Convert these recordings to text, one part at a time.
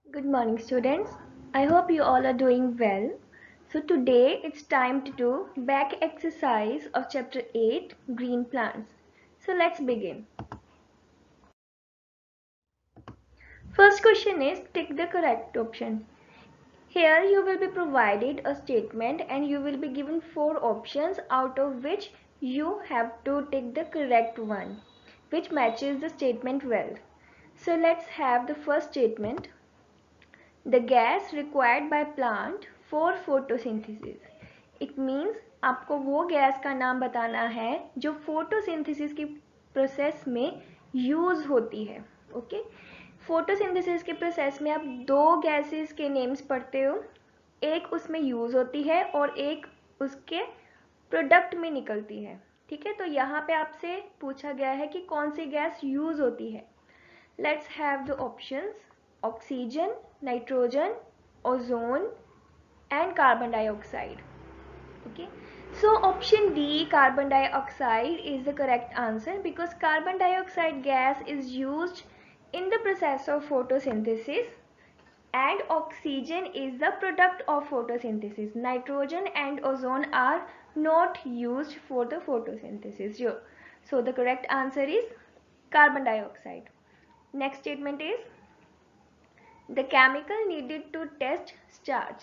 Good morning, students. I hope you all are doing well. So today it's time to do back exercise of chapter 8, green plants. So let's begin. First question is tick the correct option. Here you will be provided a statement and you will be given 4 options out of which you have to tick the correct one which matches the statement well. So let's have the first statement. The gas required by plant for photosynthesis. It means आपको वो gas का नाम बताना है जो photosynthesis की process में use होती है. ओके, फोटोसिंथेसिस के प्रोसेस में आप दो गैसेस के नेम्स पढ़ते हो. एक उसमें यूज होती है और एक उसके प्रोडक्ट में निकलती है. ठीक है, तो यहाँ पे आपसे पूछा गया है कि कौन सी गैस यूज होती है. Let's have the options: oxygen, nitrogen, ozone and carbon dioxide. Okay, so option D, carbon dioxide, is the correct answer because carbon dioxide gas is used in the process of photosynthesis and oxygen is the product of photosynthesis. Nitrogen and ozone are not used for the photosynthesis. So the correct answer is carbon dioxide. Next statement is the chemical needed to test starch.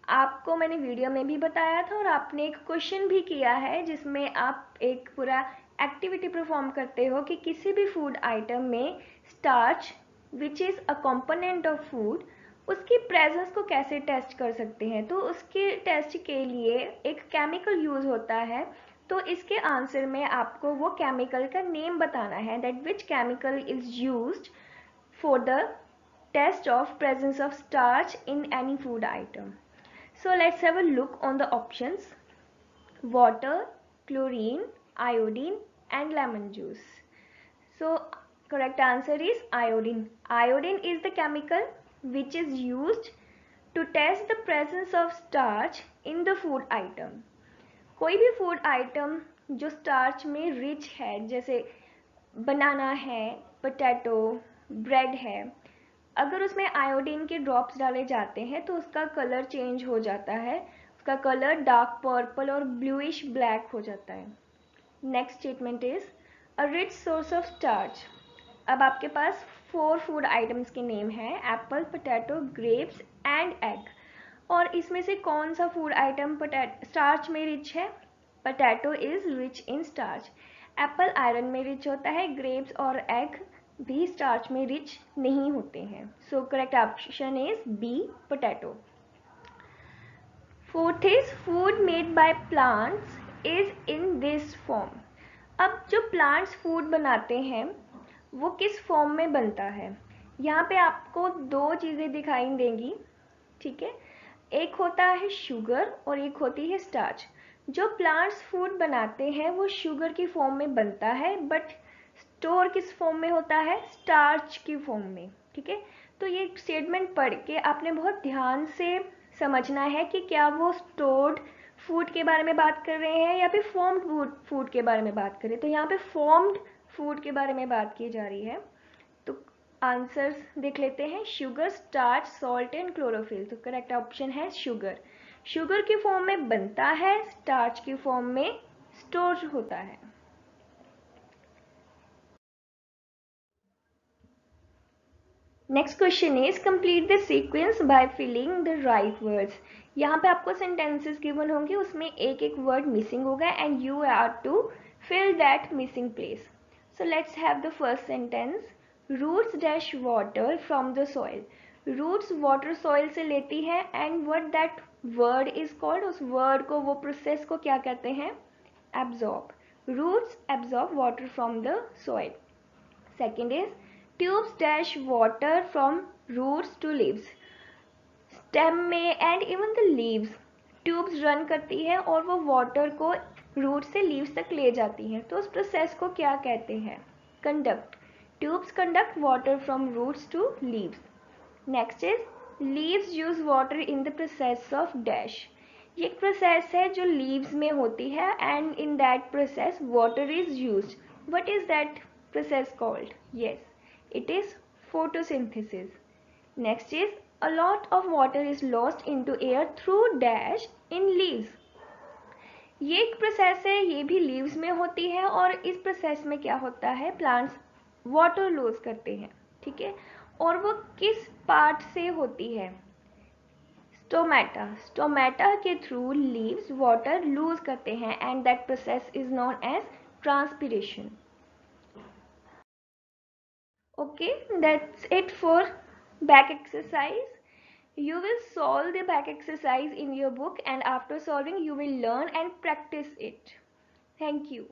आपको मैंने video में भी बताया था और आपने एक question भी किया है जिसमें आप एक पूरा एक्टिविटी परफॉर्म करते हो कि किसी भी फूड आइटम में starch which is a component of food उसकी प्रेजेंस को कैसे टेस्ट कर सकते हैं. तो उसके टेस्ट के लिए एक केमिकल यूज होता है. तो इसके आंसर में आपको वो केमिकल का नेम बताना है that which chemical is used for the test of presence of starch in any food item. So let's have a look on the options: water, chlorine, iodine and lemon juice. So correct answer is iodine. Iodine is the chemical which is used to test the presence of starch in the food item. कोई भी food item जो starch में rich है, जैसे बनाना है, potato, bread है, अगर उसमें आयोडीन के ड्रॉप्स डाले जाते हैं तो उसका कलर चेंज हो जाता है. उसका कलर डार्क पर्पल और ब्लूइश ब्लैक हो जाता है. Next statement is a rich source of starch. अब आपके पास 4 फूड आइटम्स के नेम हैं: Apple, potato, grapes and egg. और इसमें से कौन सा फूड आइटम स्टार्च में रिच है? Potato is rich in starch. Apple iron में रिच होता है. ग्रेप्स और एग भी स्टार्च में रिच नहीं होते हैं. So correct option is B, potato. Fourth is food made by plants is in this form. अब जो प्लांट्स फूड बनाते हैं वो किस फॉर्म में बनता है? यहाँ पे आपको दो चीज़ें दिखाई देंगी. ठीक है, एक होता है शुगर और एक होती है स्टार्च. जो प्लांट्स फूड बनाते हैं वो शुगर की फॉर्म में बनता है बट स्टोर किस फॉर्म में होता है? स्टार्च की फॉर्म में. ठीक है, तो ये स्टेटमेंट पढ़ के आपने बहुत ध्यान से समझना है कि क्या वो स्टोर्ड फूड के बारे में बात कर रहे हैं या फिर फॉर्म्ड फूड के बारे में बात कर रहे हैं. तो यहाँ पे फॉर्म्ड फूड के बारे में बात की जा रही है. तो आंसर्स देख लेते हैं: sugar, starch, salt and chlorophyll. तो करेक्ट ऑप्शन है शुगर. शुगर की फॉर्म में बनता है, स्टार्च की फॉर्म में स्टोर होता है. Next question is complete the sequence by filling the right words. यहाँ पे आपको सेंटेंसेस गिवन होंगे, उसमें एक एक वर्ड मिसिंग होगा and you are to fill that missing place. So let's have the first sentence. Roots dash water from the soil. Roots water soil से लेती है and what that word is called, उस word को, वो process को क्या कहते हैं? Absorb. Roots absorb water from the soil. Second is tubes dash water from roots to leaves. Stem में and even the leaves tubes run करती है और वो वाटर को रूट से लीव्स तक ले जाती हैं. तो उस प्रोसेस को क्या कहते हैं? Conduct. Tubes conduct water from roots to leaves. Next is leaves use water in the process of dash. ये एक प्रोसेस है जो लीव्स में होती है and in that process water is used. What is that process called? Yes, it is photosynthesis. Next is a lot of water is lost into air through dash in leaves. ये एक process है, ये भी leaves में होती है और इस प्रोसेस में क्या होता है, प्लांट्स वाटर लूज करते हैं, ठीक है। और वो किस पार्ट से होती है, स्टोमेटा, स्टोमेटा के थ्रू लीव्स वाटर लूज करते हैं and that process is known as transpiration. Okay, that's it for back exercise. You will solve the back exercise in your book and after solving you will learn and practice it. Thank you.